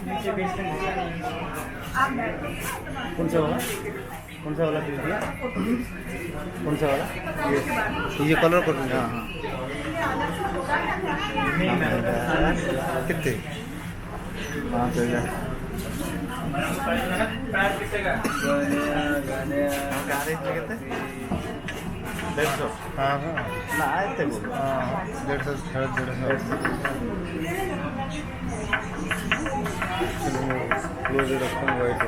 कौन सा वाला दे दिया? कौन सा वाला? ये कलर कर दूँगा। हाँ कितने? 5,000। हाँ हाँ ना आए थे वो। हाँ 150 क्लोज रखता हूँ वाइट।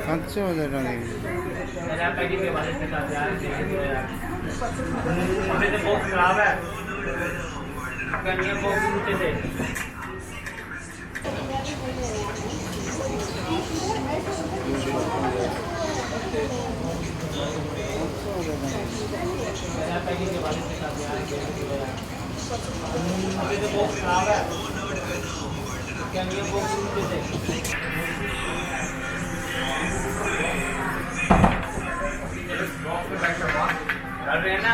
अच्छा हो जाएगा नहीं। खराब है। कर रहे हैं ना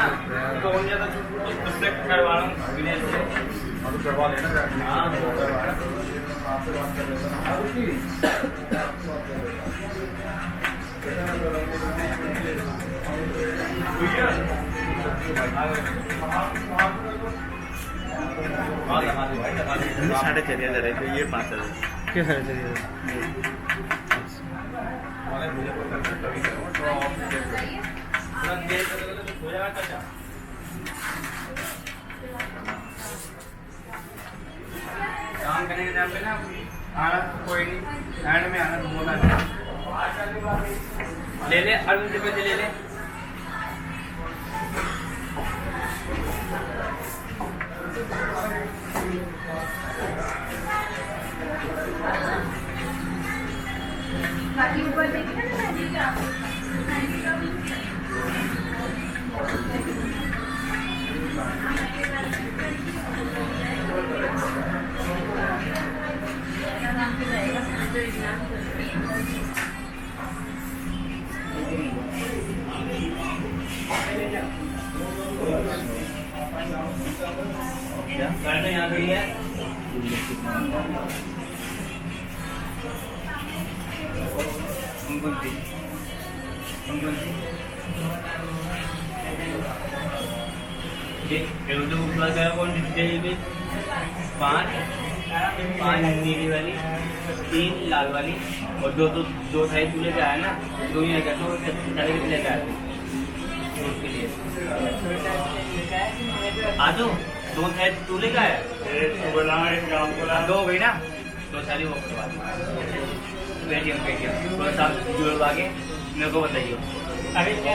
तो हो जाता रिफ्लेक्ट करवा रहा हूँ विनय से और करवा लेना। हाँ आपसे बात कर रहे हैं। 4,500 है तो ये 5,000 क्या 4,500? काम करने के टाइम पे ना आना कोई नहीं, एंड में आना तो बोलना ले ले 8 रुपये ले ले। यहाँ गई है पाँच नीली वाली, 3 लाल वाली और दो साइज तू लेके आया ना, 2 ही लेकर तो लेकर आया उसके लिए आ जाओ। 2 साइज तू लेकर आया 2 गई ना, 2 सारी वो पेटीएम थोड़ा सा जुड़वा के मेरे को बताइए। अभी क्या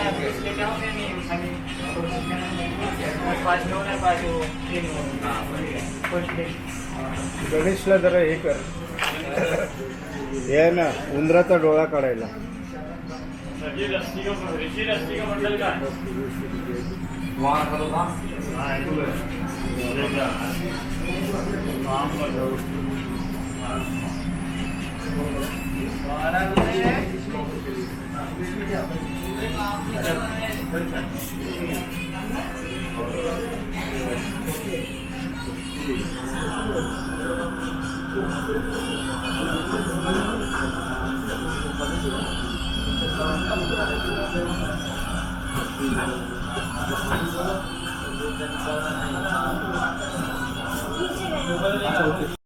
गणेशला जरा हे कर हे ना उंदराचा डोळा काढायला। अच्छा